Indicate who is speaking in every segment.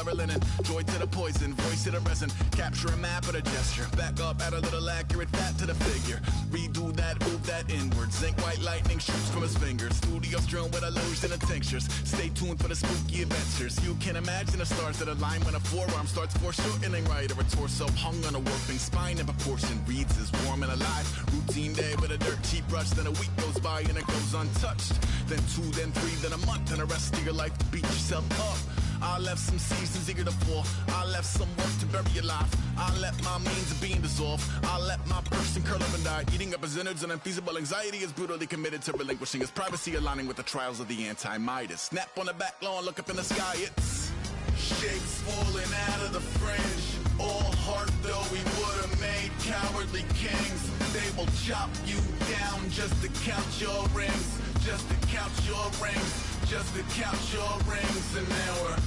Speaker 1: leather linen. Joy to the poison, voice to the resin. Capture a map with a gesture. Back up, add a little accurate fat to the figure. Redo that, move that inward. Zinc white lightning shoots from his fingers. Studio strewn with illusion and tinctures. Stay tuned for the spooky adventures. You can imagine the stars that align when a forearm starts foreshortening right, or a torso hung on a warping spine in proportion. Reads as warm and alive. Routine day with a dirt cheap brush. Then a week goes by and it goes untouched. Then 2, then 3, then a month, and the rest of your life to beat yourself up. I left some seasons eager to fall. I left some work to bury your life. I let my means of being dissolved. I let my person curl up and die. Eating up his innards and unfeasible anxiety is brutally committed to relinquishing his privacy, aligning with the trials of the anti-Midas. Snap on the back lawn, look up in the sky, it's shapes falling out of the fringe. All heart though we would have made cowardly kings. They will chop you down just to count your rings. Just to count your rings. Just to count your rings. And now we're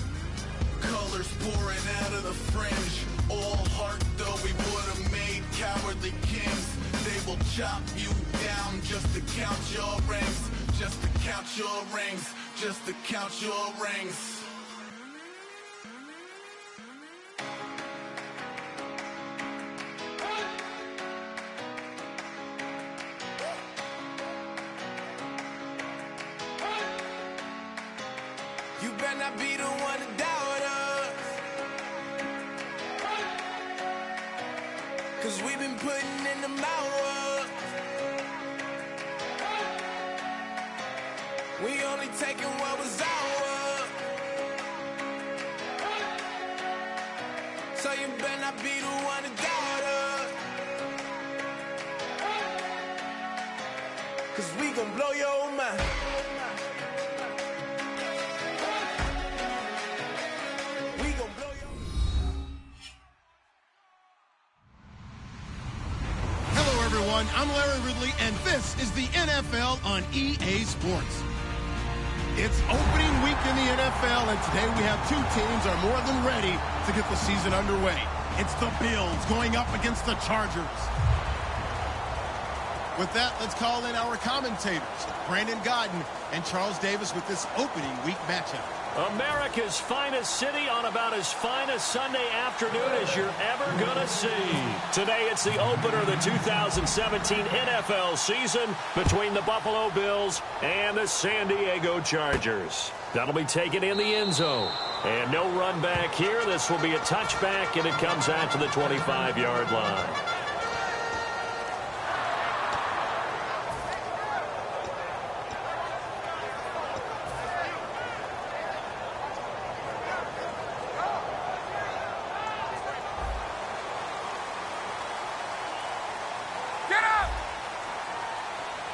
Speaker 1: colors pouring out of the fringe. All heart though we would have made cowardly kings. They will chop you down just to count your rings. Just to count your rings. Just to count your rings.
Speaker 2: You better not be the one to doubt us, 'cause we've been putting in the hours. We only taking what was ours. So you better not be the one to doubt us, 'cause we gon' blow your mind.
Speaker 3: I'm Larry Ridley, and this is the NFL on EA Sports. It's opening week in the NFL, and today we have two teams are more than ready to get the season underway. It's the Bills going up against the Chargers. With that, let's call in our commentators, Brandon Godden and Charles Davis, with this opening week matchup.
Speaker 4: America's finest city on about as fine a Sunday afternoon as you're ever going to see. Today it's the opener of the 2017 NFL season between the Buffalo Bills and the San Diego Chargers. That'll be taken in the end zone. And no run back here. This will be a touchback, and it comes out to the 25-yard line.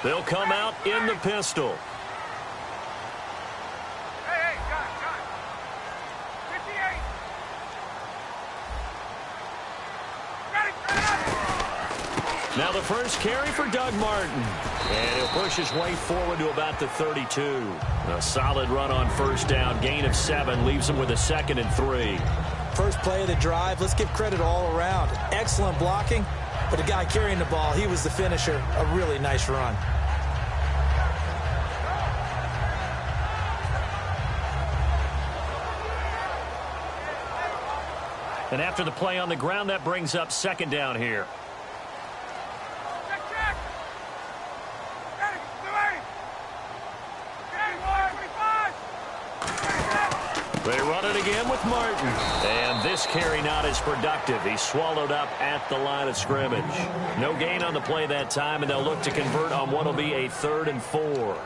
Speaker 4: They'll come out in the pistol.
Speaker 5: Hey, got it. 58.
Speaker 4: Now the first carry for Doug Martin. And he'll push his way forward to about the 32. A solid run on first down. Gain of 7 leaves him with a 2nd and 3.
Speaker 6: First play of the drive. Let's give credit all around. Excellent blocking. But the guy carrying the ball, he was the finisher. A really nice run.
Speaker 4: And after the play on the ground, that brings up 2nd down here.
Speaker 5: Check. Ready,
Speaker 4: They run it again with Martin. And this carry not as productive. He's swallowed up at the line of scrimmage. No gain on the play that time, and they'll look to convert on what will be a 3rd and 4.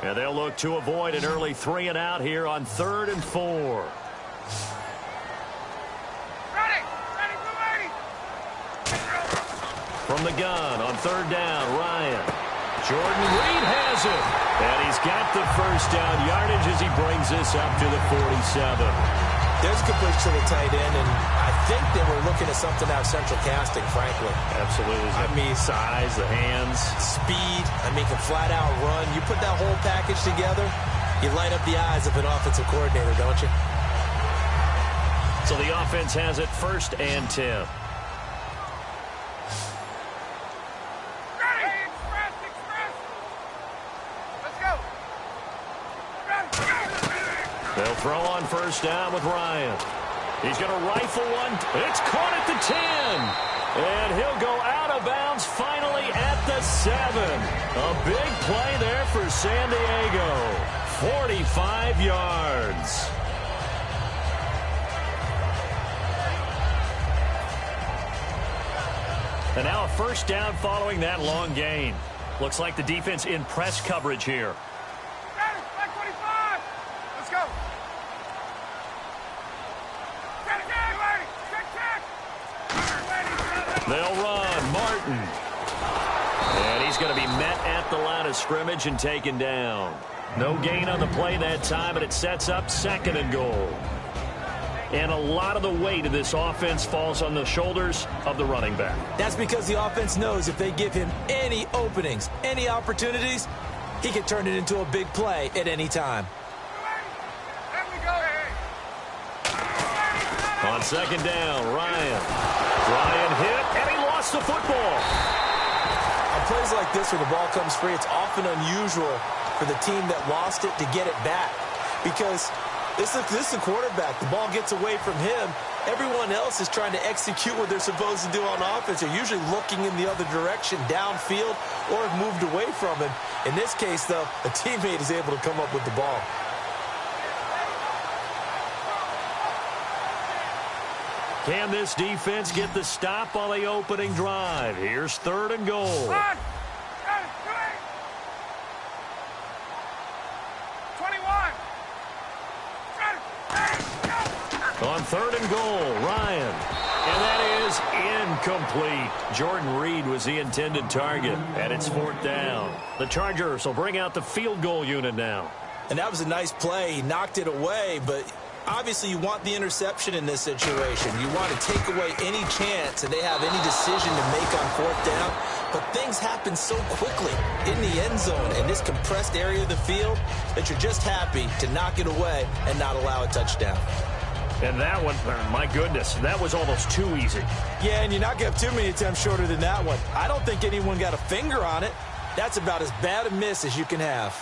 Speaker 4: And they'll look to avoid an early 3 and out here on 3rd and 4. From the gun on 3rd down, Ryan. Jordan Reed has it. And he's got the first down yardage as he brings this up to the 47.
Speaker 6: There's completion to the tight end, and I think they were looking at something out of central casting, frankly.
Speaker 4: Absolutely.
Speaker 6: I mean,
Speaker 4: size, the hands.
Speaker 6: Speed, can flat out run. You put that whole package together, you light up the eyes of an offensive coordinator, don't you?
Speaker 4: So the offense has it 1st and 10. They'll throw on first down with Ryan. He's going to rifle one. It's caught at the 10. And he'll go out of bounds finally at the 7. A big play there for San Diego. 45 yards. And now a first down following that long gain. Looks like the defense in press coverage here.
Speaker 5: Got it, back 25. Let's go. Get it, get it, lady. Check.
Speaker 4: They'll run. Martin. And he's going to be met at the line of scrimmage and taken down. No gain on the play that time, and it sets up 2nd and goal. And a lot of the weight of this offense falls on the shoulders of the running back.
Speaker 6: That's because the offense knows if they give him any openings, any opportunities, he can turn it into a big play at any time.
Speaker 5: There we go.
Speaker 4: On 2nd down, Ryan hit, and he lost the football.
Speaker 6: On plays like this where the ball comes free, it's often unusual for the team that lost it to get it back. Because this is the quarterback. The ball gets away from him. Everyone else is trying to execute what they're supposed to do on offense. They're usually looking in the other direction, downfield, or have moved away from him. In this case, though, a teammate is able to come up with the ball.
Speaker 4: Can this defense get the stop on the opening drive? Here's 3rd and goal.
Speaker 5: Run. Got it, 21.
Speaker 4: On 3rd and goal, Ryan. And that is incomplete. Jordan Reed was the intended target, and it's 4th down. The Chargers will bring out the field goal unit now.
Speaker 6: And that was a nice play. He knocked it away, but obviously you want the interception in this situation. You want to take away any chance that they have any decision to make on 4th down. But things happen so quickly in the end zone in this compressed area of the field that you're just happy to knock it away and not allow a touchdown.
Speaker 4: And that one, my goodness, that was almost too easy.
Speaker 6: Yeah, and you're not going to have too many attempts shorter than that one. I don't think anyone got a finger on it. That's about as bad a miss as you can have.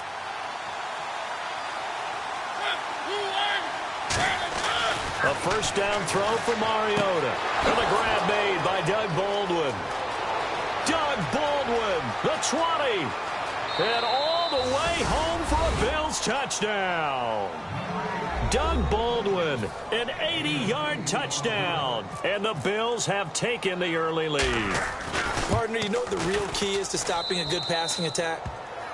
Speaker 4: A first down throw for Mariota. And the grab made by Doug Baldwin. Doug Baldwin, the 20. And all the way home for a Bills touchdown. Doug Baldwin, an 80-yard touchdown. And the Bills have taken the early lead.
Speaker 6: Partner, you know what the real key is to stopping a good passing attack?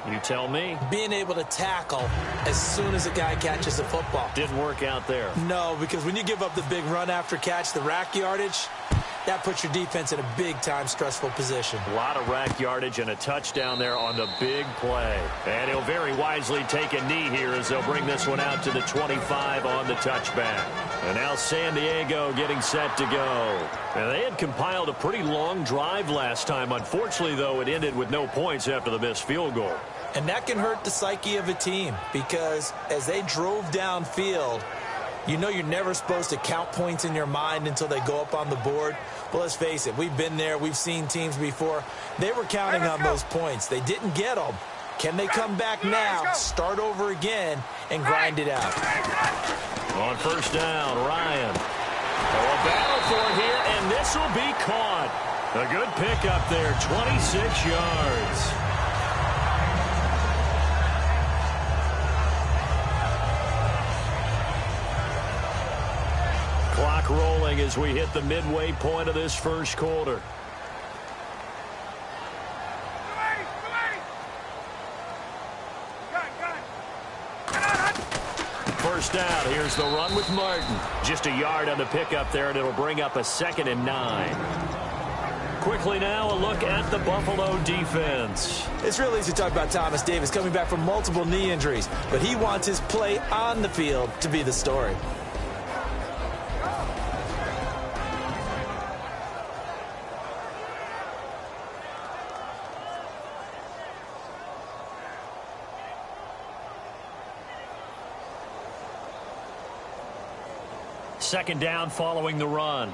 Speaker 4: You tell me.
Speaker 6: Being able to tackle as soon as a guy catches the football.
Speaker 4: Didn't work out there.
Speaker 6: No, because when you give up the big run after catch, the rack yardage, that puts your defense in a big-time stressful position.
Speaker 4: A lot of rack yardage and a touchdown there on the big play. And he'll very wisely take a knee here as they'll bring this one out to the 25 on the touchback. And now San Diego getting set to go. And they had compiled a pretty long drive last time. Unfortunately, though, it ended with no points after the missed field goal.
Speaker 6: And that can hurt the psyche of a team because as they drove downfield, you know you're never supposed to count points in your mind until they go up on the board. Well, let's face it, we've been there. We've seen teams before. They were counting on those points. They didn't get them. Can they come back now, start over again, and grind it out?
Speaker 4: On first down, Ryan. A battle for it here, and this will be caught. A good pickup there, 26 yards. Clock rolling as we hit the midway point of this first quarter. First down, here's the run with Martin. Just a yard on the pickup there, and it'll bring up a 2nd and 9. Quickly now, a look at the Buffalo defense.
Speaker 6: It's real easy to talk about Thomas Davis coming back from multiple knee injuries, but he wants his play on the field to be the story.
Speaker 4: Second down following the run.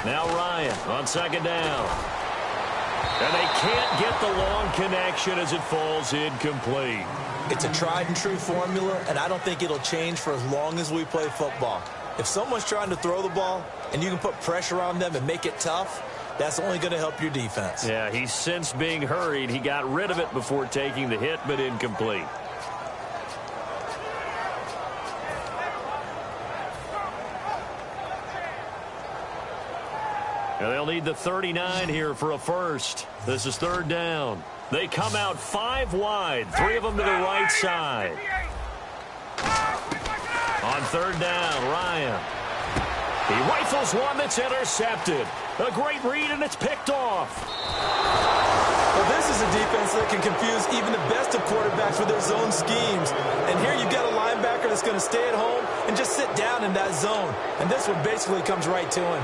Speaker 4: Now Ryan on second down. And they can't get the long connection as it falls incomplete.
Speaker 6: It's a tried and true formula, and I don't think it'll change for as long as we play football. If someone's trying to throw the ball and you can put pressure on them and make it tough, that's only going to help your defense.
Speaker 4: Yeah, he's since being hurried. He got rid of it before taking the hit, but incomplete. And they'll need the 39 here for a first. This is third down. They come out 5 wide, 3 of them to the right side. On third down, Ryan. He rifles one that's intercepted. A great read, and it's picked off.
Speaker 6: Well, this is a defense that can confuse even the best of quarterbacks with their zone schemes. And here you've got a linebacker that's going to stay at home and just sit down in that zone. And this one basically comes right to him.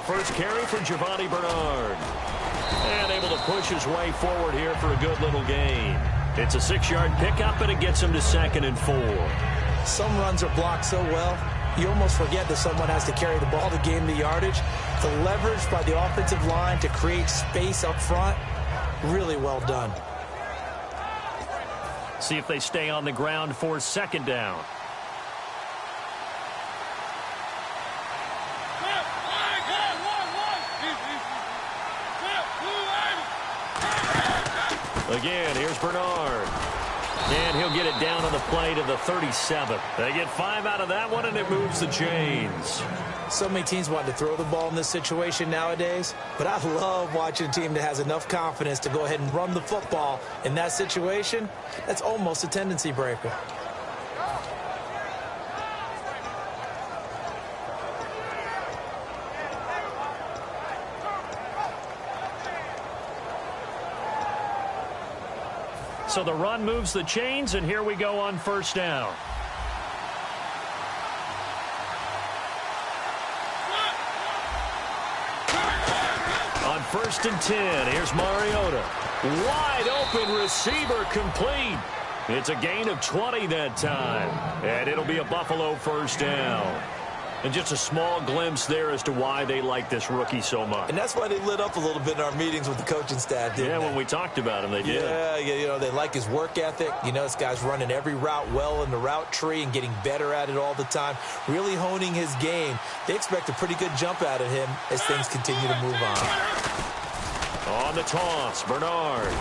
Speaker 4: First carry for Giovanni Bernard. And able to push his way forward here for a good little gain. It's a 6-yard pickup, and it gets him to 2nd and 4.
Speaker 6: Some runs are blocked so well, you almost forget that someone has to carry the ball to gain the yardage. The leverage by the offensive line to create space up front, really well done.
Speaker 4: See if they stay on the ground for 2nd down. Again, here's Bernard. And he'll get it down on the play to the 37. They get 5 out of that one, and it moves the chains.
Speaker 6: So many teams want to throw the ball in this situation nowadays, but I love watching a team that has enough confidence to go ahead and run the football in that situation. That's almost a tendency breaker.
Speaker 4: So the run moves the chains, and here we go on first down. On 1st and 10, here's Mariota. Wide open receiver complete. It's a gain of 20 that time, and it'll be a Buffalo first down. And just a small glimpse there as to why they like this rookie so much.
Speaker 6: And that's why they lit up a little bit in our meetings with the coaching staff, didn't they?
Speaker 4: When we talked about him, they did.
Speaker 6: Yeah, you know, they like his work ethic. You know, this guy's running every route well in the route tree and getting better at it all the time, really honing his game. They expect a pretty good jump out of him as things continue to move on.
Speaker 4: On the toss, Bernard.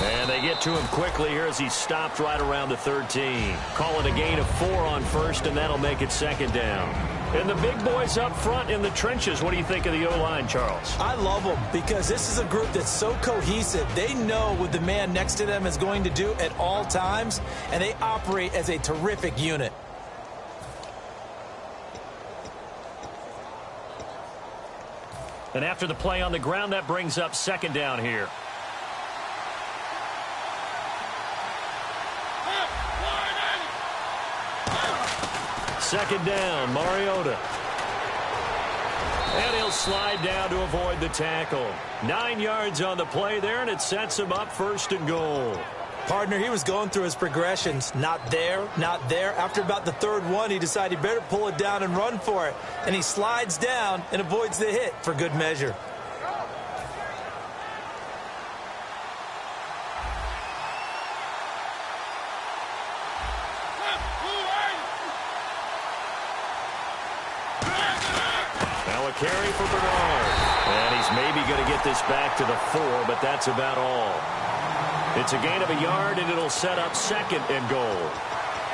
Speaker 4: And they get to him quickly here as he stopped right around the 13. Call it a gain of 4 on first, and that'll make it 2nd down. And the big boys up front in the trenches, what do you think of the O-line, Charles?
Speaker 6: I love them because this is a group that's so cohesive. They know what the man next to them is going to do at all times, and they operate as a terrific unit.
Speaker 4: And after the play on the ground, that brings up 2nd down here. Second down, Mariota. And he'll slide down to avoid the tackle. 9 yards on the play there, and it sets him up 1st and goal.
Speaker 6: Partner, he was going through his progressions. Not there, not there. After about the 3rd one, he decided he better pull it down and run for it. And he slides down and avoids the hit for good measure.
Speaker 4: Carry for Bernard. And he's maybe going to get this back to the 4, but that's about all. It's a gain of a yard, and it'll set up 2nd and goal.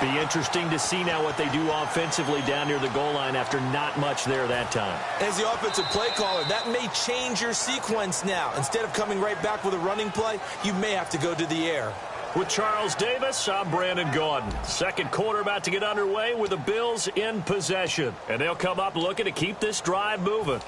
Speaker 4: Be interesting to see now what they do offensively down near the goal line after not much there that time.
Speaker 6: As the offensive play caller, that may change your sequence now. Instead of coming right back with a running play, you may have to go to the air.
Speaker 4: With Charles Davis, I'm Brandon Gaudin. Second quarter about to get underway with the Bills in possession. And they'll come up looking to keep this drive moving.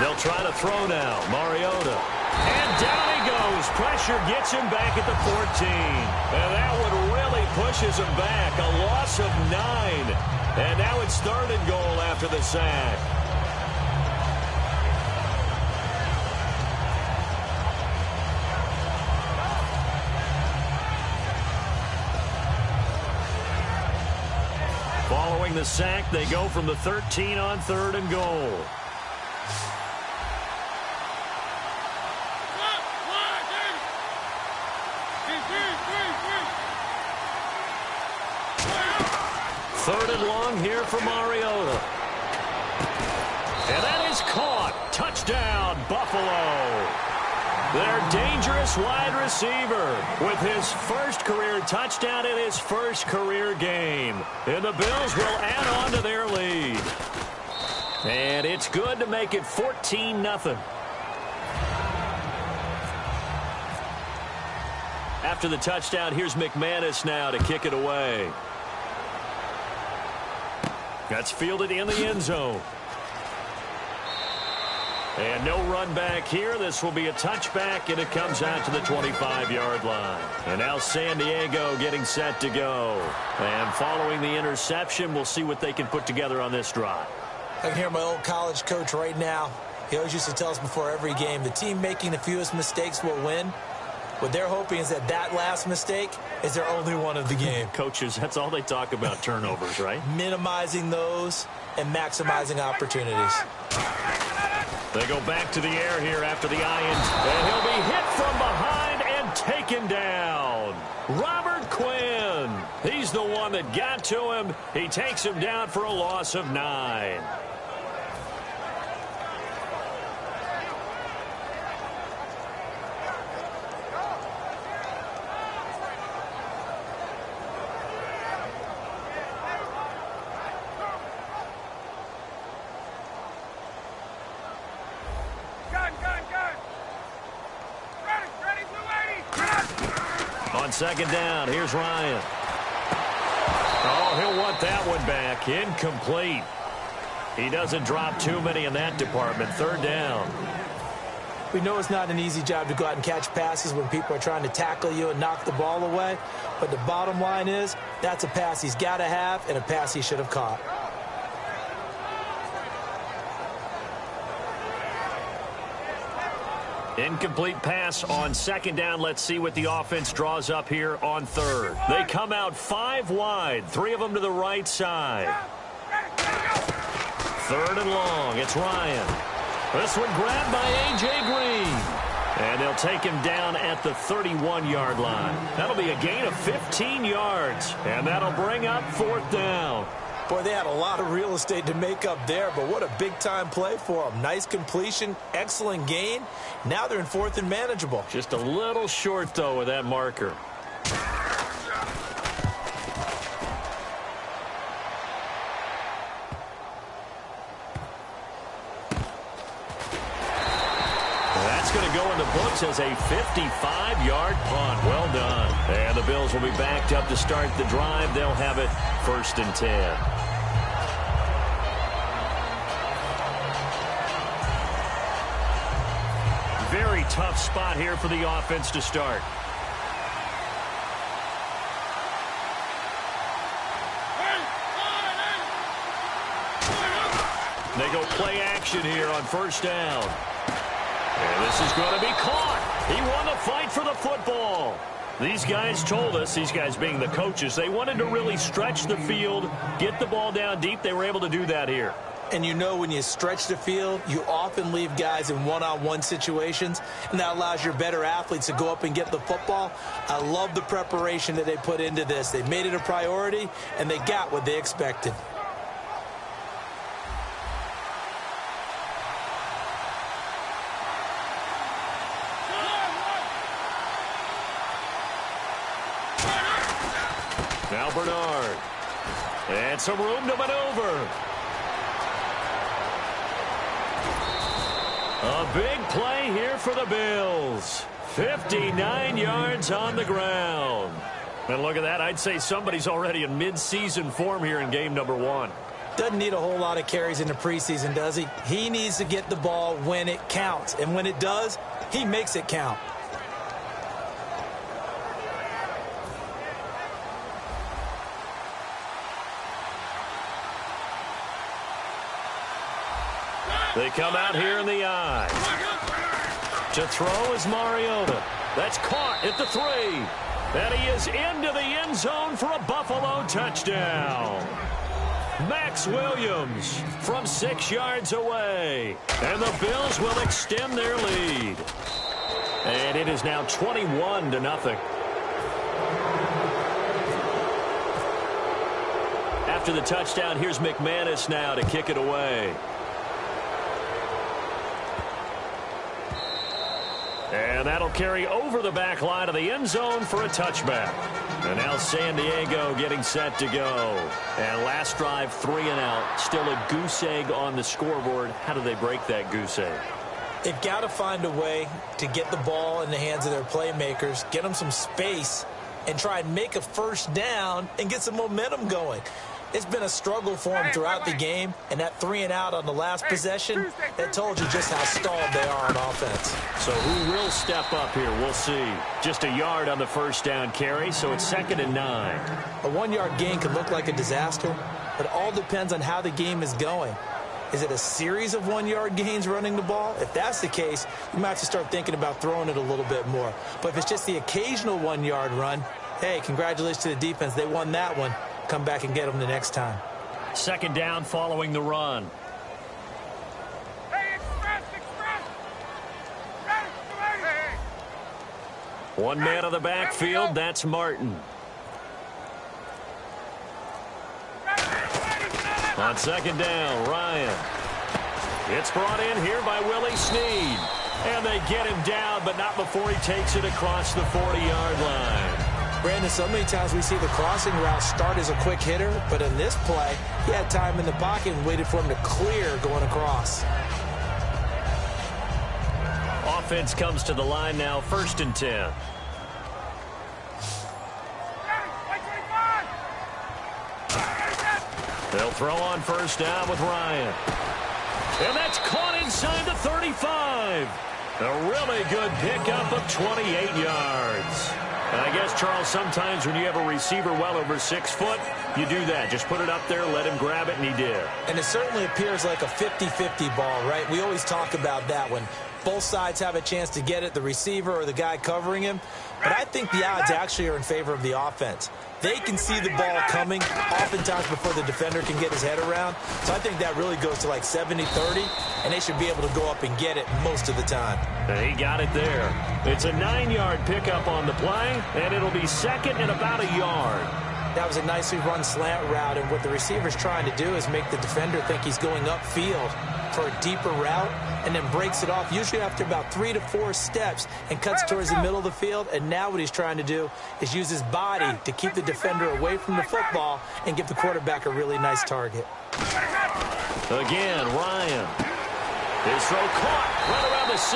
Speaker 4: They'll try to throw now. Mariota. And down he goes. Pressure gets him back at the 14. And that one really pushes him back. A loss of 9. And now it's 3rd and goal after the sack. Following the sack, they go from the 13 on 3rd and goal. Third and long here for Mariota. And that is caught. Touchdown, Buffalo. Their dangerous wide receiver with his first career touchdown in his first career game. And the Bills will add on to their lead. And it's good to make it 14-0. After the touchdown, here's McManus now to kick it away. That's fielded in the end zone. And no run back here. This will be a touchback, and it comes out to the 25-yard line. And now San Diego getting set to go. And following the interception, we'll see what they can put together on this drive.
Speaker 6: I can hear my old college coach right now. He always used to tell us before every game, the team making the fewest mistakes will win. What they're hoping is that that last mistake is their only one of the game.
Speaker 4: Coaches, that's all they talk about, turnovers, right?
Speaker 6: Minimizing those and maximizing opportunities.
Speaker 4: They go back to the air here after the Ions, and he'll be hit from behind and taken down. Robert Quinn. He's the one that got to him. He takes him down for a loss of 9. Second down, here's Ryan. Oh, he'll want that one back. Incomplete. He doesn't drop too many in that department. 3rd down.
Speaker 6: We know it's not an easy job to go out and catch passes when people are trying to tackle you and knock the ball away. But the bottom line is, that's a pass he's got to have and a pass he should have caught.
Speaker 4: Incomplete pass on 2nd down. Let's see what the offense draws up here on 3rd. They come out 5 wide, 3 of them to the right side. 3rd and long. It's Ryan. This one grabbed by A.J. Green. And they'll take him down at the 31-yard line. That'll be a gain of 15 yards. And that'll bring up 4th down.
Speaker 6: Boy, they had a lot of real estate to make up there, but what a big-time play for them. Nice completion, excellent gain. Now they're in 4th and manageable.
Speaker 4: Just a little short, though, with that marker. That's going to go in the books as a 55-yard punt. Well done. And the Bills will be backed up to start the drive. They'll have it 1st and 10. Very tough spot here for the offense to start. They go play action here on 1st down. And this is going to be caught. He won the fight for the football. These guys told us, these guys being the coaches, they wanted to really stretch the field, get the ball down deep. They were able to do that here.
Speaker 6: And you know when you stretch the field, you often leave guys in one-on-one situations, and that allows your better athletes to go up and get the football. I love the preparation that they put into this. They made it a priority, and they got what they expected.
Speaker 4: Now Bernard. And some room to maneuver. A big play here for the Bills. 59 yards on the ground. And look at that. I'd say somebody's already in mid-season form here in game number 1.
Speaker 6: Doesn't need a whole lot of carries in the preseason, does he? He needs to get the ball when it counts. And when it does, he makes it count.
Speaker 4: They come out here in the eye. To throw is Mariota. That's caught at the 3. And he is into the end zone for a Buffalo touchdown. Max Williams from 6 yards away. And the Bills will extend their lead. And it is now 21-0. After the touchdown, here's McManus now to kick it away. And that'll carry over the back line of the end zone for a touchback. And now San Diego getting set to go. And last drive, 3 and out. Still a goose egg on the scoreboard. How do they break that goose egg?
Speaker 6: They've got to find a way to get the ball in the hands of their playmakers, get them some space, and try and make a first down and get some momentum going. It's been a struggle for them throughout the game, and that 3 and out on the last possession, that told you just how stalled they are on offense.
Speaker 4: So who will step up here? We'll see. Just a yard on the first down carry, so it's 2nd and 9.
Speaker 6: A 1-yard gain could look like a disaster, but it all depends on how the game is going. Is it a series of 1-yard gains running the ball? If that's the case, you might have to start thinking about throwing it a little bit more. But if it's just the occasional 1-yard run, hey, congratulations to the defense. They won that one. Come back and get them the next time.
Speaker 4: 2nd down following the run.
Speaker 5: Hey, express! Hey.
Speaker 4: One man of the backfield, that's Martin. On 2nd down, Ryan. It's brought in here by Willie Snead. And they get him down, but not before he takes it across the 40-yard line.
Speaker 6: Brandon, so many times we see the crossing route start as a quick hitter, but in this play, he had time in the pocket and waited for him to clear going across.
Speaker 4: Offense comes to the line now, 1st and 10. They'll throw on 1st down with Ryan. And that's caught inside the 35. A really good pickup of 28 yards. And I guess, Charles, sometimes when you have a receiver well over 6 foot, you do that. Just put it up there, let him grab it, and he did.
Speaker 6: And it certainly appears like a 50-50 ball, right? We always talk about that when both sides have a chance to get it, the receiver or the guy covering him. But I think the odds actually are in favor of the offense. They can see the ball coming oftentimes before the defender can get his head around. So I think that really goes to like 70-30, and they should be able to go up and get it most of the time.
Speaker 4: He got it there. It's a 9-yard pickup on the play, and it'll be 2nd and about a yard.
Speaker 6: That was a nicely run slant route, and what the receiver's trying to do is make the defender think he's going upfield for a deeper route and then breaks it off, usually after about 3 to 4 steps, and cuts towards the middle of the field. And now what he's trying to do is use his body to keep the defender away from the football and give the quarterback a really nice target.
Speaker 4: Again, Ryan. His throw caught right around the 6.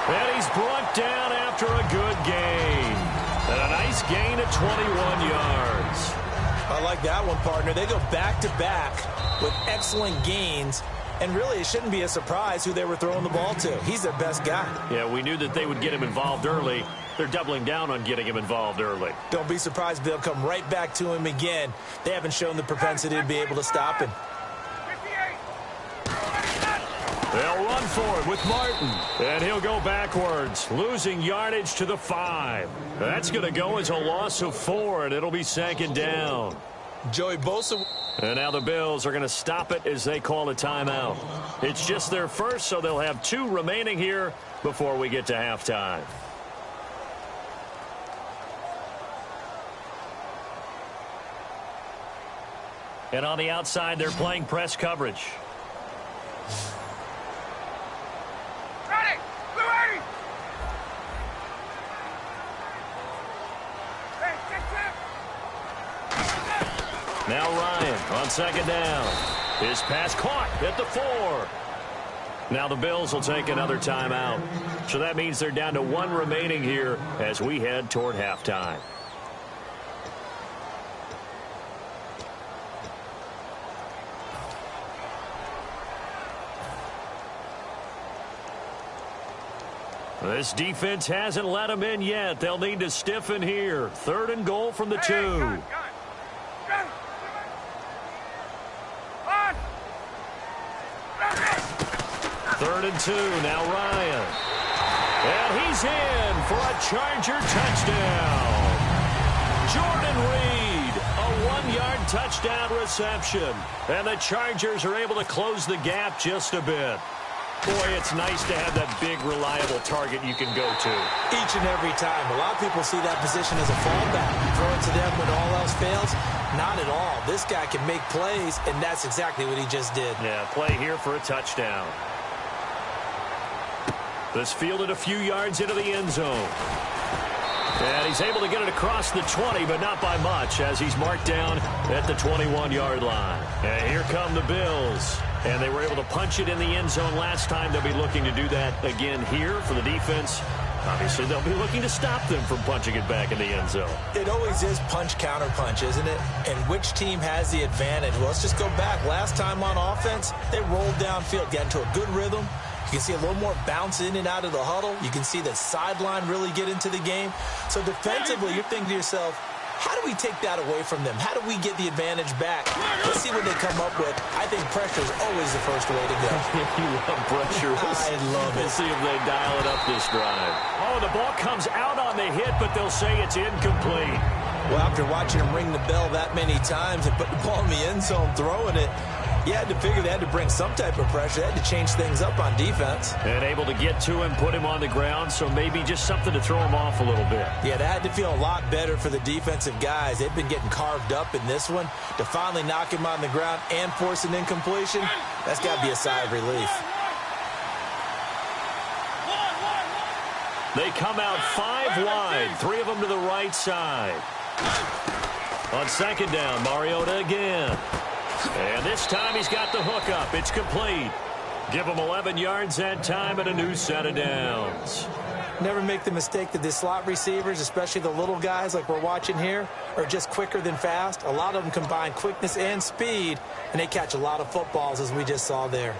Speaker 4: And he's brought down after a good gain. And a nice gain of 21 yards.
Speaker 6: I like that one, partner. They go back-to-back with excellent gains. And really, it shouldn't be a surprise who they were throwing the ball to. He's their best guy.
Speaker 4: Yeah, we knew that they would get him involved early. They're doubling down on getting him involved early.
Speaker 6: Don't be surprised they'll come right back to him again. They haven't shown the propensity to be able to stop him.
Speaker 4: They'll run for it with Martin. And he'll go backwards, losing yardage to the 5. That's going to go as a loss of 4, and it'll be 2nd down.
Speaker 6: Joey Bosa.
Speaker 4: And now the Bills are going to stop it as they call a timeout. It's just their first, so they'll have 2 remaining here before we get to halftime. And on the outside, they're playing press coverage.
Speaker 5: Ready! Blue 80! Hey,
Speaker 4: Now Ryan on 2nd down. His pass caught at the 4. Now the Bills will take another timeout. So that means they're down to 1 remaining here as we head toward halftime. This defense hasn't let them in yet. They'll need to stiffen here. 3rd and goal from the 2. 3rd and 2. Now Ryan. And he's in for a Charger touchdown. Jordan Reed, a 1-yard touchdown reception. And the Chargers are able to close the gap just a bit. Boy, it's nice to have that big, reliable target you can go to.
Speaker 6: Each and every time. A lot of people see that position as a fallback. Throw it to them when all else fails. Not at all. This guy can make plays, and that's exactly what he just did.
Speaker 4: Yeah, play here for a touchdown. This fielded a few yards into the end zone. And he's able to get it across the 20, but not by much, as he's marked down at the 21-yard line. And here come the Bills. And they were able to punch it in the end zone last time. They'll be looking to do that again here for the defense. Obviously, they'll be looking to stop them from punching it back in the end zone.
Speaker 6: It always is punch, counter punch, isn't it? And which team has the advantage? Well, let's just go back. Last time on offense, they rolled downfield, got into a good rhythm. You can see a little more bounce in and out of the huddle. You can see the sideline really get into the game. So defensively, you're thinking to yourself, how do we take that away from them? How do we get the advantage back? Let's see what they come up with. I think pressure is always the first way to go.
Speaker 4: You love pressure.
Speaker 6: I love it.
Speaker 4: We'll see if they dial it up this drive. Oh, the ball comes out on the hit, but they'll say it's incomplete.
Speaker 6: Well, after watching him ring the bell that many times and put the ball in the end zone throwing it, you had to figure they had to bring some type of pressure. They had to change things up on defense.
Speaker 4: And able to get to him, put him on the ground, so maybe just something to throw him off a little bit.
Speaker 6: Yeah, that had to feel a lot better for the defensive guys. They've been getting carved up in this one. To finally knock him on the ground and force an incompletion, that's got to be a sigh of relief.
Speaker 4: They come out 5 wide, 3 of them to the right side. On 2nd down, Mariota again. And this time he's got the hook up. It's complete. Give him 11 yards that time and a new set of downs.
Speaker 6: Never make the mistake that the slot receivers, especially the little guys like we're watching here, are just quicker than fast. A lot of them combine quickness and speed, and they catch a lot of footballs, as we just saw there.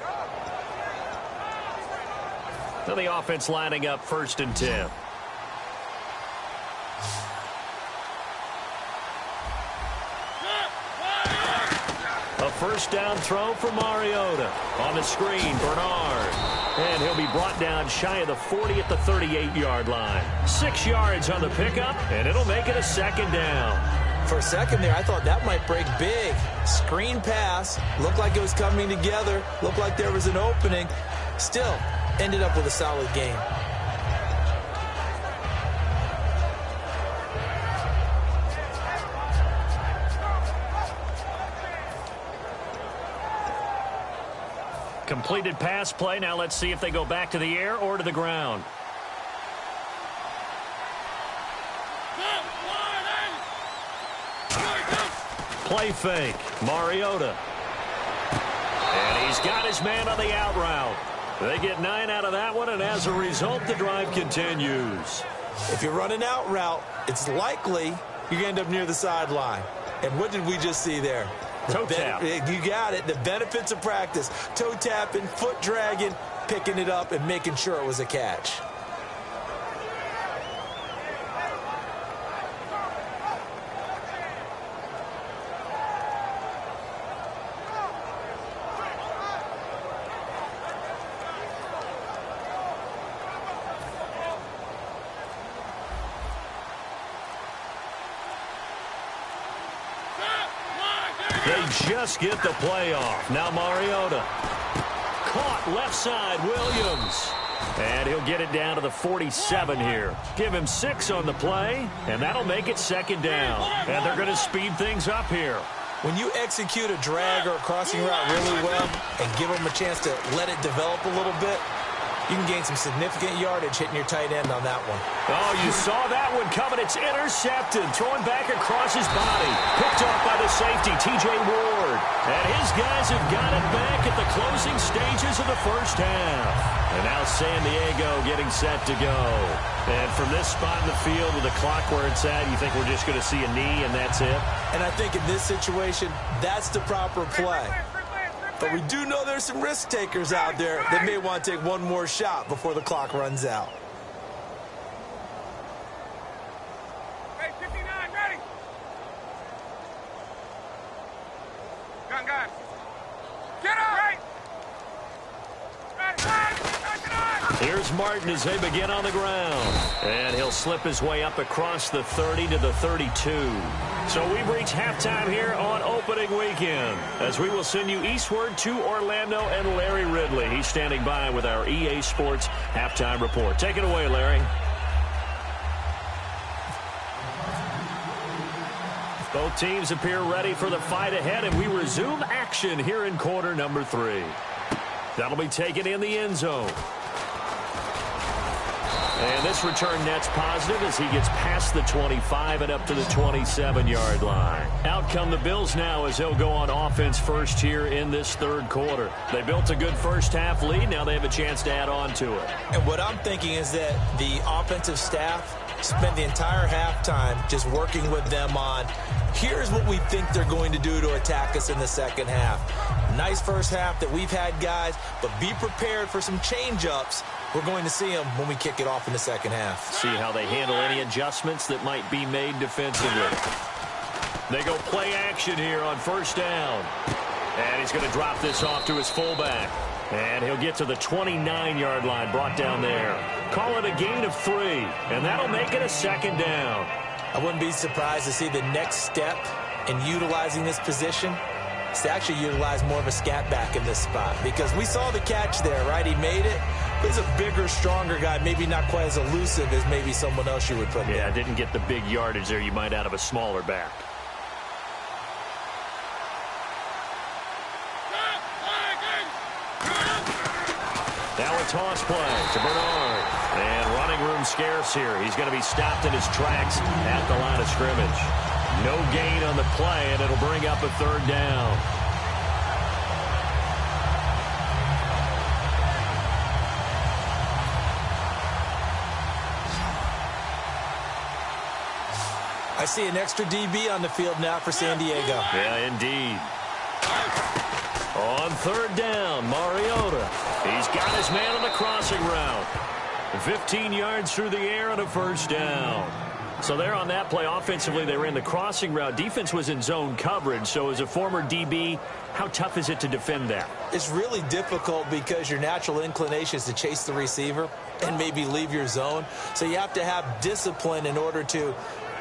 Speaker 4: Now the offense lining up 1st and 10. A 1st down throw for Mariota. On the screen, Bernard. And he'll be brought down shy of the 40 at the 38-yard line. 6 yards on the pickup, and it'll make it a 2nd down.
Speaker 6: For a second there, I thought that might break big. Screen pass. Looked like it was coming together. Looked like there was an opening. Still, ended up with a solid game.
Speaker 4: Completed pass play. Now let's see if they go back to the air or to the ground. Play fake. Mariota. And he's got his man on the out route. They get 9 out of that one, and as a result, the drive continues.
Speaker 6: If you're running out route, it's likely you're going to end up near the sideline. And what did we just see there?
Speaker 4: Toe tap.
Speaker 6: You got it. The benefits of practice. Toe tapping, foot dragging, picking it up, and making sure it was a catch.
Speaker 4: They just get the play off. Now Mariota. Caught left side, Williams. And he'll get it down to the 47 here. Give him 6 on the play, and that'll make it 2nd down. And they're going to speed things up here.
Speaker 6: When you execute a drag or a crossing route really well and give them a chance to let it develop a little bit, you can gain some significant yardage hitting your tight end on that one.
Speaker 4: Oh, you saw that one coming. It's intercepted. Throwing back across his body. Picked off by the safety, T.J. Ward. And his guys have got it back at the closing stages of the 1st half. And now San Diego getting set to go. And from this spot in the field with the clock where it's at, you think we're just going to see a knee and that's it?
Speaker 6: And I think in this situation, that's the proper play. But we do know there's some risk takers out there that may want to take one more shot before the clock runs out.
Speaker 5: Gun. Get up! Right!
Speaker 4: Here's Martin as they begin on the ground. And he'll slip his way up across the 30 to the 32. So we've reached halftime here on opening weekend, as we will send you eastward to Orlando and Larry Ridley. He's standing by with our EA Sports halftime report. Take it away, Larry. Both teams appear ready for the fight ahead, and we resume action here in quarter number 3. That'll be taken in the end zone. And this return net's positive as he gets past the 25 and up to the 27-yard line. Out come the Bills now as they'll go on offense first here in this third quarter. They built a good first-half lead. Now they have a chance to add on to it.
Speaker 6: And what I'm thinking is that the offensive staff spent the entire halftime just working with them on, here's what we think they're going to do to attack us in the second half. Nice first half that we've had, guys, but be prepared for some change-ups. We're going to see them when we kick it off in the second half.
Speaker 4: See how they handle any adjustments that might be made defensively. They go play action here on first down. And he's going to drop this off to his fullback. And he'll get to the 29-yard line, brought down there. Call it a gain of 3, and that'll make it a second down.
Speaker 6: I wouldn't be surprised to see the next step in utilizing this position is to actually utilize more of a scat back in this spot, because we saw the catch there, right? He made it. He's a bigger, stronger guy, maybe not quite as elusive as maybe someone else you would put there.
Speaker 4: Yeah, didn't get the big yardage there you might out of a smaller back. Now a toss play to Bernard. And running room scarce here. He's going to be stopped in his tracks at the line of scrimmage. No gain on the play, and it'll bring up a third down.
Speaker 6: I see an extra DB on the field now for San Diego.
Speaker 4: Yeah, indeed. On third down, Mariota. He's got his man on the crossing route. 15 yards through the air and a first down. So there on that play, offensively, they ran the crossing route. Defense was in zone coverage. So as a former DB, how tough is it to defend that?
Speaker 6: It's really difficult because your natural inclination is to chase the receiver and maybe leave your zone. So you have to have discipline in order to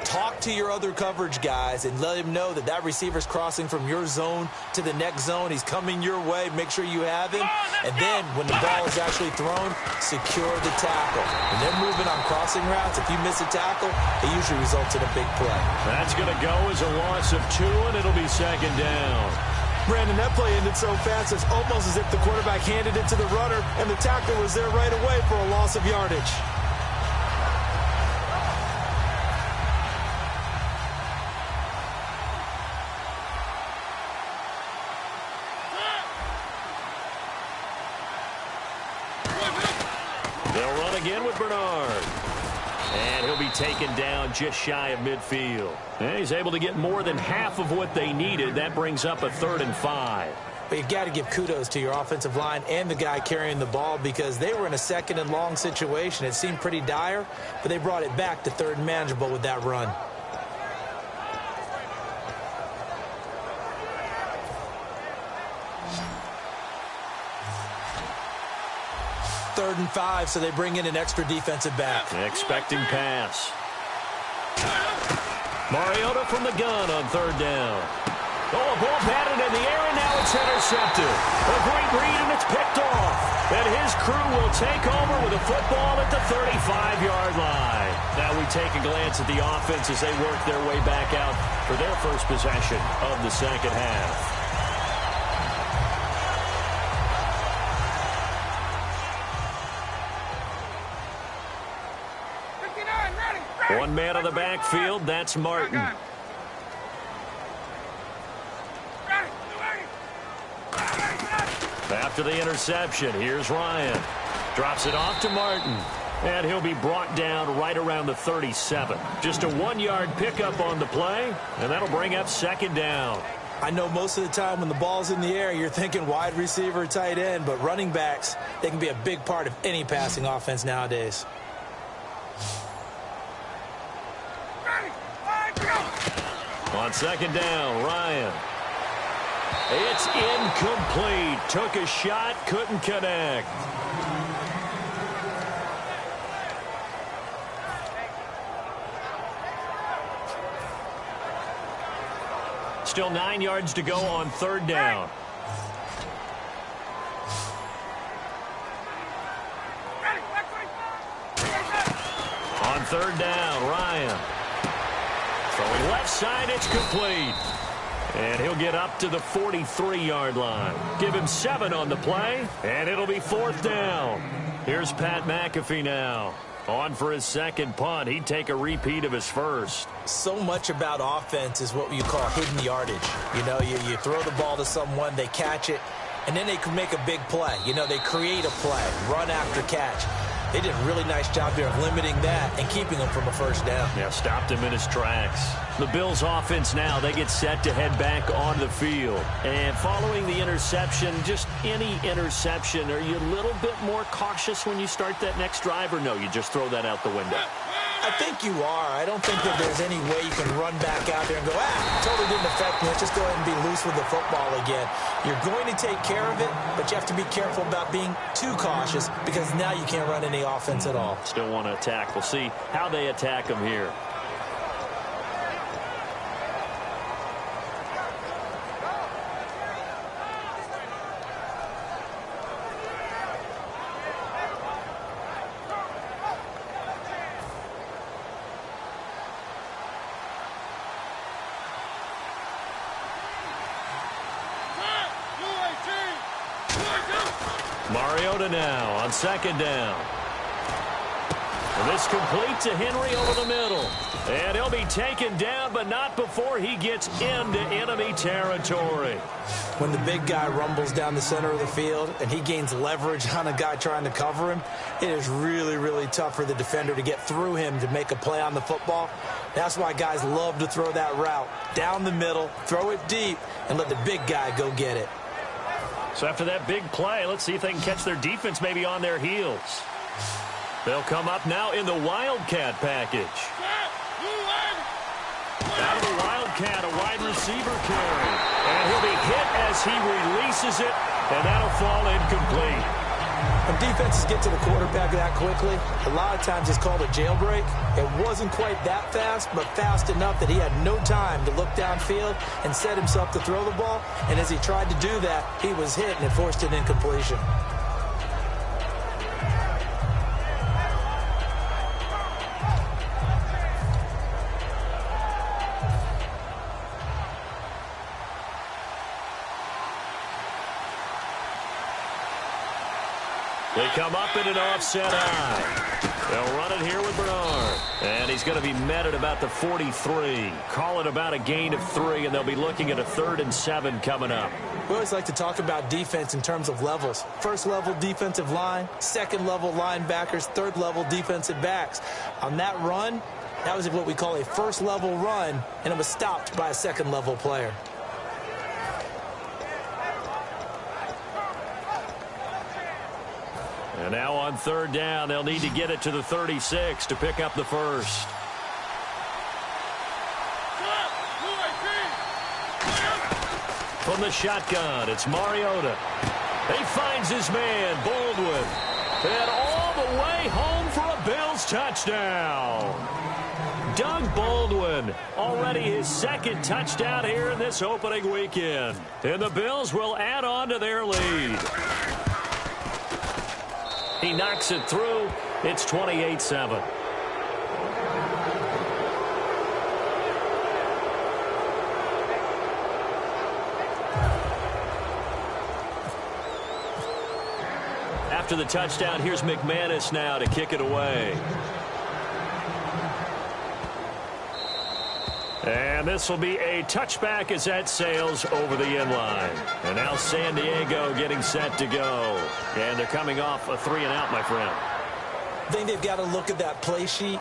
Speaker 6: talk to your other coverage guys and let him know that that receiver's crossing from your zone to the next zone. He's coming your way. Make sure you have him. And then when the ball is actually thrown, secure the tackle. When they're moving on crossing routes, if you miss a tackle, it usually results in a big play.
Speaker 4: That's going to go as a loss of 2, and it'll be second down.
Speaker 6: Brandon, that play ended so fast, it's almost as if the quarterback handed it to the runner, and the tackle was there right away for a loss of yardage.
Speaker 4: They'll run again with Bernard. And he'll be taken down just shy of midfield. And he's able to get more than half of what they needed. That brings up a 3rd and 5.
Speaker 6: But you've got to give kudos to your offensive line and the guy carrying the ball, because they were in a 2nd and long situation. It seemed pretty dire, but they brought it back to 3rd and manageable with that run. Third and 5, so they bring in an extra defensive back.
Speaker 4: Expecting pass. Mariota from the gun on 3rd down. Oh, a ball batted in the air, and now it's intercepted. A great read, and it's picked off. And his crew will take over with a football at the 35-yard line. Now we take a glance at the offense as they work their way back out for their first possession of the second half. One man on the backfield, that's Martin. After the interception, here's Ryan. Drops it off to Martin. And he'll be brought down right around the 37. Just a 1-yard pickup on the play, and that'll bring up second down.
Speaker 6: I know most of the time when the ball's in the air, you're thinking wide receiver, tight end, but running backs, they can be a big part of any passing offense nowadays.
Speaker 4: On second down, Ryan. It's incomplete. Took a shot, couldn't connect. Still 9 yards to go on third down. On third down, Ryan. Throwing left side, it's complete. And he'll get up to the 43-yard line. Give him 7 on the play, and it'll be fourth down. Here's Pat McAfee now. On for his second punt. He'd take a repeat of his first.
Speaker 6: So much about offense is what you call hidden yardage. You know, you throw the ball to someone, they catch it, and then they can make a big play. You know, they create a play, run after catch. They did a really nice job here of limiting that and keeping him from a first down.
Speaker 4: Yeah, stopped him in his tracks. The Bills offense now, they get set to head back on the field. And following the interception, just any interception, are you a little bit more cautious when you start that next drive, or no, you just throw that out the window?
Speaker 6: I think you are. I don't think that there's any way you can run back out there and go, totally didn't affect me. Let's just go ahead and be loose with the football again. You're going to take care of it, but you have to be careful about being too cautious because now you can't run any offense at all.
Speaker 4: Still want to attack. We'll see how they attack him here. Mariota now on second down. And this complete to Henry over the middle. And he'll be taken down, but not before he gets into enemy territory.
Speaker 6: When the big guy rumbles down the center of the field and he gains leverage on a guy trying to cover him, it is really, really tough for the defender to get through him to make a play on the football. That's why guys love to throw that route down the middle, throw it deep, and let the big guy go get it.
Speaker 4: So after that big play, let's see if they can catch their defense maybe on their heels. They'll come up now in the Wildcat package. Out of the Wildcat, a wide receiver carry. And he'll be hit as he releases it, and that'll fall incomplete.
Speaker 6: When defenses get to the quarterback that quickly, a lot of times it's called a jailbreak. It wasn't quite that fast, but fast enough that he had no time to look downfield and set himself to throw the ball. And as he tried to do that, he was hit and it forced an incompletion.
Speaker 4: They come up in an offset eye. They'll run it here with Bernard. And he's going to be met at about the 43. Call it about a gain of 3, and they'll be looking at a 3rd and 7 coming up.
Speaker 6: We always like to talk about defense in terms of levels. First level defensive line, second level linebackers, third level defensive backs. On that run, that was what we call a first level run, and it was stopped by a second level player.
Speaker 4: And now on third down, they'll need to get it to the 36 to pick up the first. From the shotgun, it's Mariota. He finds his man, Baldwin. And all the way home for a Bills touchdown. Doug Baldwin, already his second touchdown here in this opening weekend. And the Bills will add on to their lead. He knocks it through. It's 28-7. After the touchdown, here's McManus now to kick it away. And this will be a touchback as that sails over the end line. And now San Diego getting set to go. And they're coming off a 3-and-out, my friend.
Speaker 6: I think they've got to look at that play sheet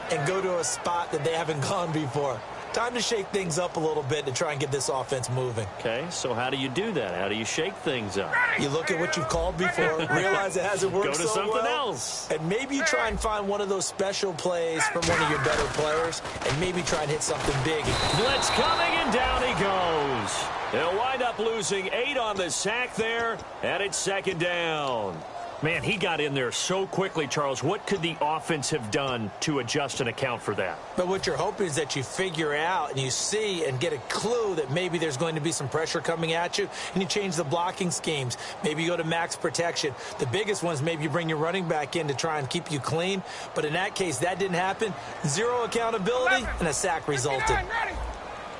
Speaker 6: and go to a spot that they haven't gone before. Time to shake things up a little bit to try and get this offense moving.
Speaker 4: Okay, so how do you do that? How do you shake things up?
Speaker 6: You look at what you've called before, realize it hasn't worked so well.
Speaker 4: Go to something else.
Speaker 6: And maybe you try and find one of those special plays from one of your better players, and maybe try and hit something big.
Speaker 4: Blitz coming, and down he goes. They'll wind up losing 8 on the sack there, and it's second down. Man, he got in there so quickly, Charles. What could the offense have done to adjust and account for that?
Speaker 6: But what you're hoping is that you figure out and you see and get a clue that maybe there's going to be some pressure coming at you, and you change the blocking schemes. Maybe you go to max protection. The biggest one is maybe you bring your running back in to try and keep you clean. But in that case, that didn't happen. 0 accountability, and a sack resulted.
Speaker 5: Ready.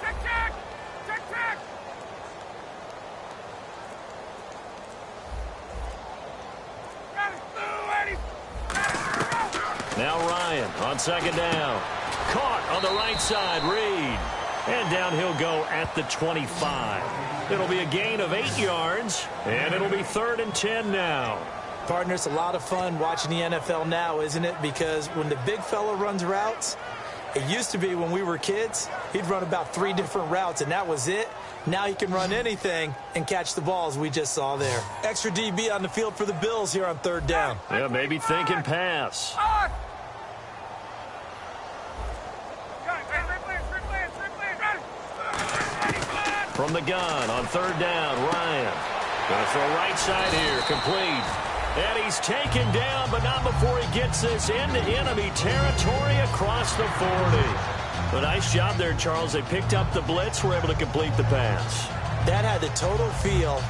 Speaker 5: Check.
Speaker 4: Now Ryan on second down. Caught on the right side, Reed. And down he'll go at the 25. It'll be a gain of 8 yards, and it'll be 3rd and 10 now.
Speaker 6: Partner, it's a lot of fun watching the NFL now, isn't it? Because when the big fella runs routes, it used to be when we were kids, he'd run about 3 different routes, and that was it. Now he can run anything and catch the balls we just saw there. Extra DB on the field for the Bills here on 3rd down.
Speaker 4: Yeah, maybe thinking pass. From the gun on 3rd down, Ryan. Going to throw right side here, complete. And he's taken down, but not before he gets this into enemy territory across the 40. A nice job there, Charles. They picked up the blitz, were able to complete the pass.
Speaker 6: That had the total feel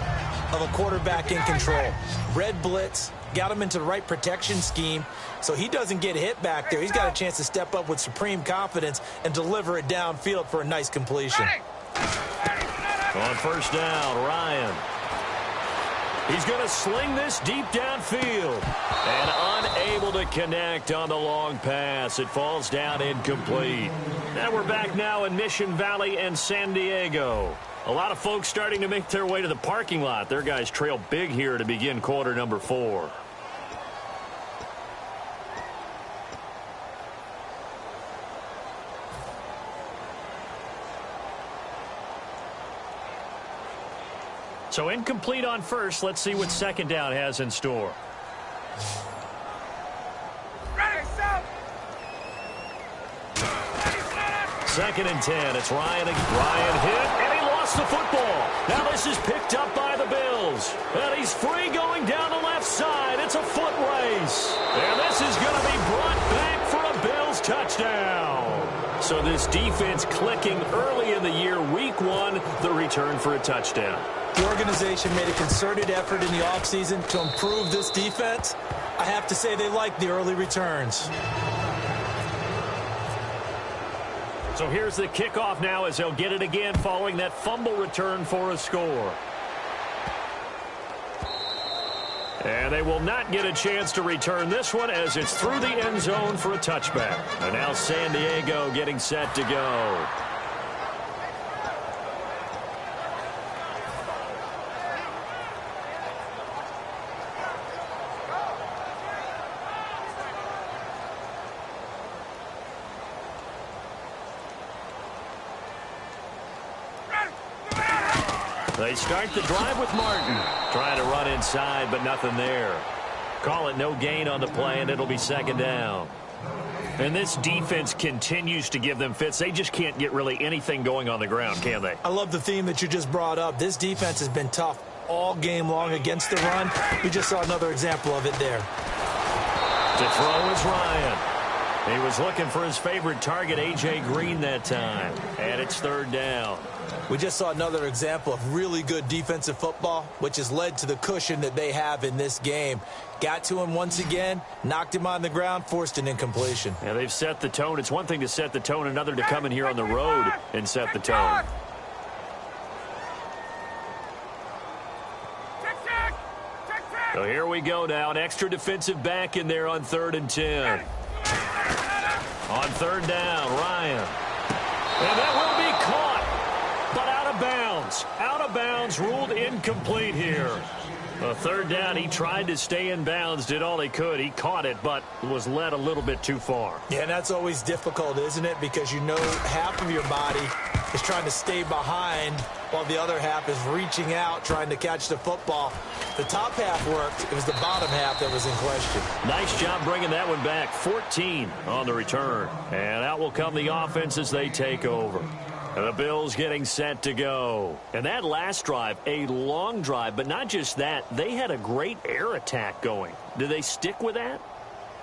Speaker 6: of a quarterback in control. Red blitz, got him into the right protection scheme, so he doesn't get hit back there. He's got a chance to step up with supreme confidence and deliver it downfield for a nice completion.
Speaker 4: On 1st down, Ryan. He's going to sling this deep downfield. And unable to connect on the long pass. It falls down incomplete. And we're back now in Mission Valley and San Diego. A lot of folks starting to make their way to the parking lot. Their guys trail big here to begin quarter number 4. So incomplete on first. Let's see what 2nd down has in store. Second and 10. It's Ryan. Ryan hit, and he lost the football. Now this is picked up by the Bills. And he's free going down the left side. It's a foot race. And this is going to be brought back for a Bills touchdown. So this defense clicking early in the year, week 1, the return for a touchdown.
Speaker 6: The organization made a concerted effort in the offseason to improve this defense. I have to say they like the early returns.
Speaker 4: So here's the kickoff now as they'll get it again following that fumble return for a score. And they will not get a chance to return this one as it's through the end zone for a touchback. And now San Diego getting set to go. They start the drive with Martin. Trying to run inside, but nothing there. Call it no gain on the play, and it'll be 2nd down. And this defense continues to give them fits. They just can't get really anything going on the ground, can they?
Speaker 6: I love the theme that you just brought up. This defense has been tough all game long against the run. We just saw another example of it there.
Speaker 4: To throw is Ryan. He was looking for his favorite target, A.J. Green, that time. And it's 3rd down.
Speaker 6: We just saw another example of really good defensive football, which has led to the cushion that they have in this game. Got to him once again, knocked him on the ground, forced an incompletion.
Speaker 4: Yeah, they've set the tone. It's one thing to set the tone, another to come in here on the road and set the tone. So here we go now. An extra defensive back in there on 3rd and 10. On 3rd down, Ryan. And that will be caught, but out of bounds. Out of bounds, ruled incomplete here. 3rd down, he tried to stay in bounds, did all he could. He caught it, but was led a little bit too far.
Speaker 6: Yeah, and that's always difficult, isn't it? Because you know half of your body is trying to stay behind while the other half is reaching out, trying to catch the football. The top half worked. It was the bottom half that was in question.
Speaker 4: Nice job bringing that one back. 14 on the return. And out will come the offense as they take over. And the Bills getting set to go. And that last drive, a long drive, but not just that, they had a great air attack going. Do they stick with that?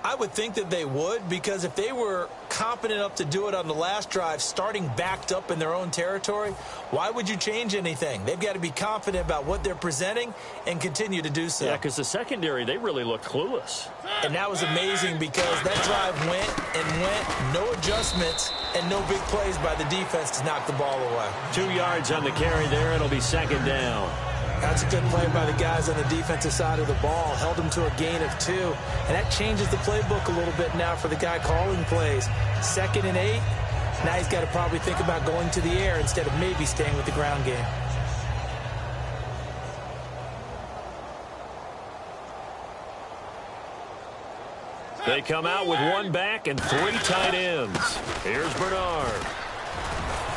Speaker 6: I would think that they would, because if they were competent enough to do it on the last drive, starting backed up in their own territory, why would you change anything? They've got to be confident about what they're presenting and continue to do so.
Speaker 4: Yeah, because the secondary, they really looked clueless.
Speaker 6: And that was amazing because that drive went and went, no adjustments, and no big plays by the defense to knock the ball away.
Speaker 4: 2 yards on the carry there. It'll be second down.
Speaker 6: That's a good play by the guys on the defensive side of the ball. Held them to a gain of 2. And that changes the playbook a little bit now for the guy calling plays. 2nd and 8. Now he's got to probably think about going to the air instead of maybe staying with the ground game.
Speaker 4: They come out with 1 back and 3 tight ends. Here's Bernard.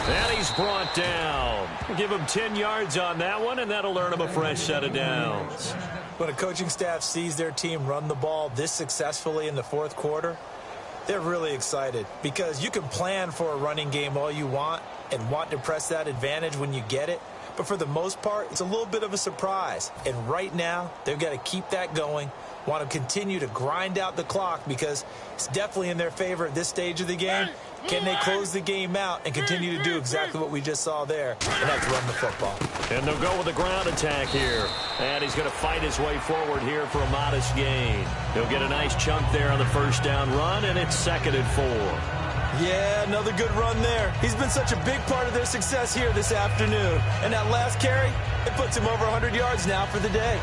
Speaker 4: And he's brought down. Give him 10 yards on that one, and that'll earn him a fresh set of downs.
Speaker 6: When a coaching staff sees their team run the ball this successfully in the 4th quarter, they're really excited because you can plan for a running game all you want and want to press that advantage when you get it. But for the most part, it's a little bit of a surprise. And right now, they've got to keep that going, want to continue to grind out the clock because it's definitely in their favor at this stage of the game. Can they close the game out and continue to do exactly what we just saw there, and that's run the football?
Speaker 4: And they'll go with a ground attack here. And he's going to fight his way forward here for a modest gain. He'll get a nice chunk there on the first down run, and it's 2nd and 4.
Speaker 6: Yeah, another good run there. He's been such a big part of their success here this afternoon. And that last carry, it puts him over 100 yards now for the day.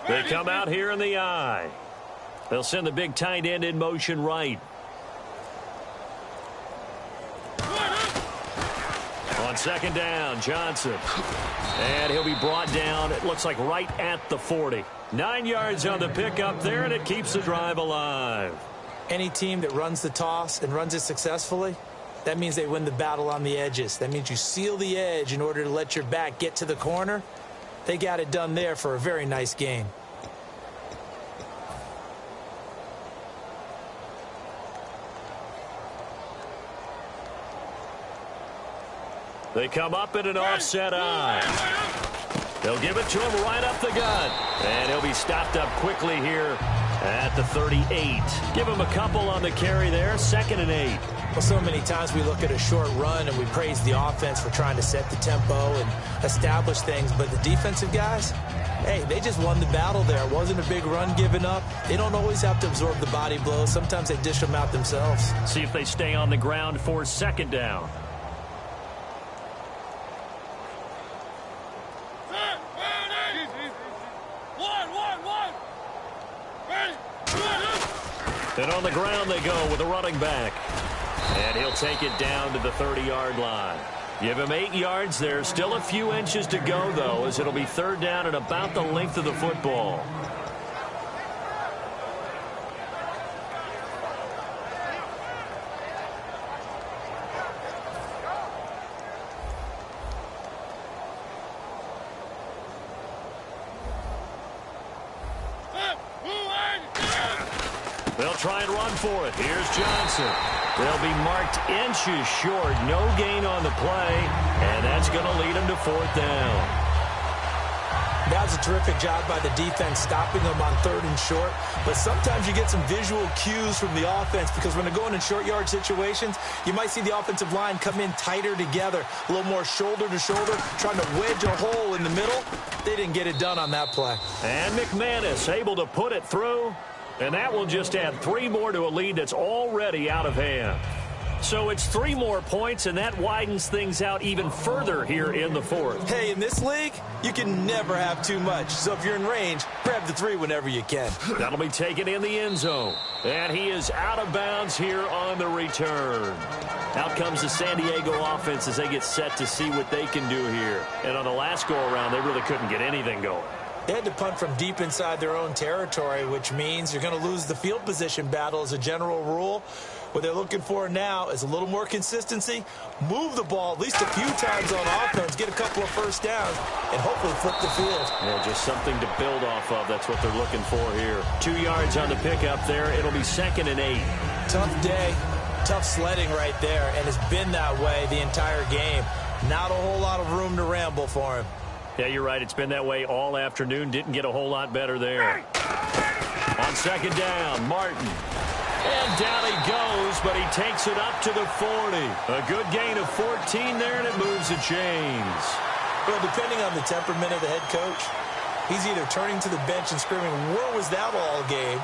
Speaker 4: They come out here in the eye. They'll send the big tight end in motion right. On 2nd down, Johnson. And he'll be brought down, it looks like right at the 40. 9 yards on the pickup there, and it keeps the drive alive.
Speaker 6: Any team that runs the toss and runs it successfully, that means they win the battle on the edges. That means you seal the edge in order to let your back get to the corner. They got it done there for a very nice gain.
Speaker 4: They come up in an offset eye. They'll give it to him right up the gut. And he'll be stopped up quickly here at the 38. Give him a couple on the carry there. 2nd and 8.
Speaker 6: Well, so many times we look at a short run and we praise the offense for trying to set the tempo and establish things. But the defensive guys, hey, they just won the battle there. It wasn't a big run given up. They don't always have to absorb the body blows. Sometimes they dish them out themselves.
Speaker 4: See if they stay on the ground for 2nd down. And on the ground they go with a running back. And he'll take it down to the 30-yard line. Give him 8 yards there. Still a few inches to go, though, as it'll be 3rd down and about the length of the football. They'll try and run for it. Here's Johnson. They'll be marked inches short. No gain on the play, and that's going to lead them to 4th down.
Speaker 6: That's a terrific job by the defense, stopping them on 3rd and short. But sometimes you get some visual cues from the offense because when they're going in short yard situations, you might see the offensive line come in tighter together, a little more shoulder to shoulder, trying to wedge a hole in the middle. They didn't get it done on that play.
Speaker 4: And McManus able to put it through. And that will just add 3 more to a lead that's already out of hand. So it's 3 more points, and that widens things out even further here in the 4th.
Speaker 6: Hey, in this league, you can never have too much. So if you're in range, grab the 3 whenever you can.
Speaker 4: That'll be taken in the end zone. And he is out of bounds here on the return. Out comes the San Diego offense as they get set to see what they can do here. And on the last go-around, they really couldn't get anything going.
Speaker 6: They had to punt from deep inside their own territory, which means you're going to lose the field position battle as a general rule. What they're looking for now is a little more consistency, move the ball at least a few times on offense, get a couple of first downs, and hopefully flip the field.
Speaker 4: Yeah, just something to build off of. That's what they're looking for here. 2 yards on the pickup there. It'll be 2nd and 8.
Speaker 6: Tough day, tough sledding right there, and it's been that way the entire game. Not a whole lot of room to ramble for him.
Speaker 4: Yeah, you're right. It's been that way all afternoon. Didn't get a whole lot better there. On 2nd down, Martin. And down he goes, but he takes it up to the 40. A good gain of 14 there, and it moves the chains.
Speaker 6: Well, depending on the temperament of the head coach, he's either turning to the bench and screaming, where was that all game?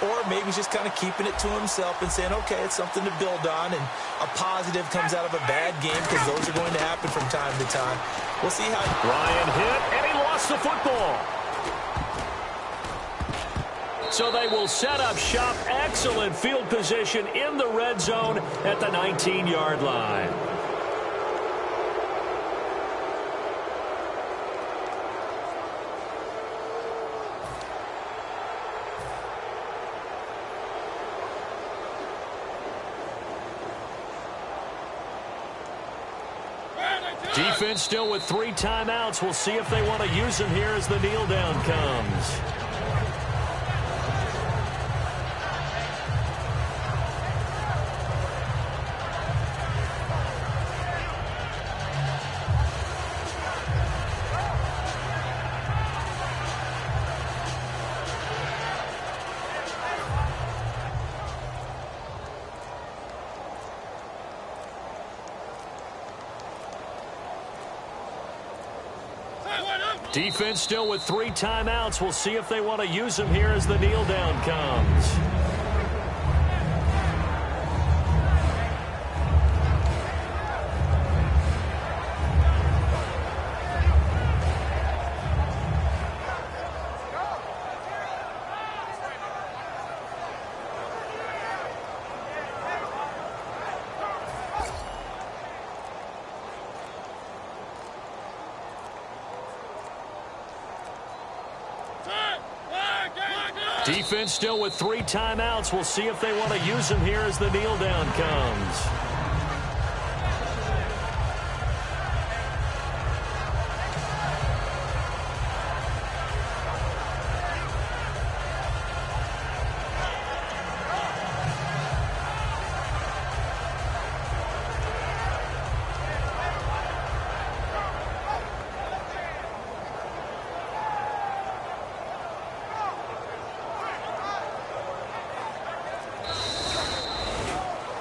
Speaker 6: Or maybe he's just kind of keeping it to himself and saying, okay, it's something to build on, and a positive comes out of a bad game because those are going to happen from time to time. We'll see how...
Speaker 4: Ryan hit, and he lost the football. So they will set up shop. Excellent field position in the red zone at the 19-yard line. Defense still with 3 timeouts. We'll see if they want to use them here as the kneel down comes. Defense still with 3 timeouts. We'll see if they want to use them here as the kneel down comes. Defense still with 3 timeouts. We'll see if they want to use them here as the kneel down comes.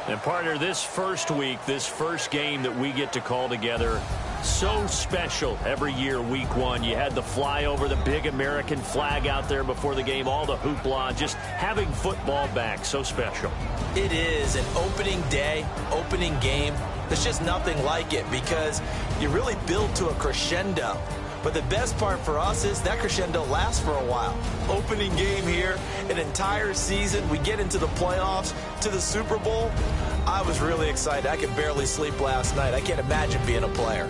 Speaker 4: And partner, this first week, this first game that we get to call together, so special every year, week 1. You had the flyover, the big American flag out there before the game, all the hoopla, just having football back, so special.
Speaker 6: It is an opening day, opening game. There's just nothing like it because you really build to a crescendo. But the best part for us is that crescendo lasts for a while. Opening game here, an entire season. We get into the playoffs, to the Super Bowl. I was really excited. I could barely sleep last night. I can't imagine being a player.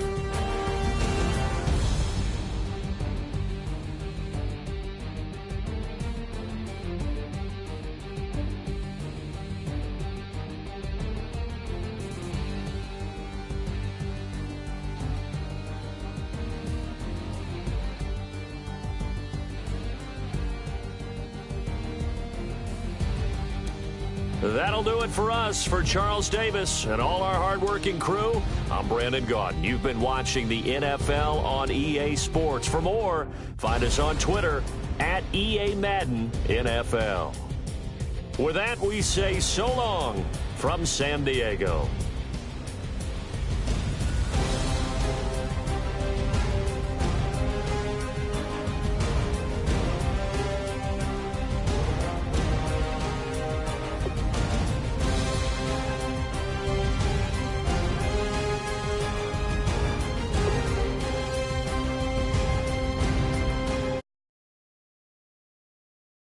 Speaker 4: That'll do it for us. For Charles Davis and all our hardworking crew, I'm Brandon Gaudin. You've been watching the NFL on EA Sports. For more, find us on Twitter at EA Madden NFL. With that, we say so long from San Diego.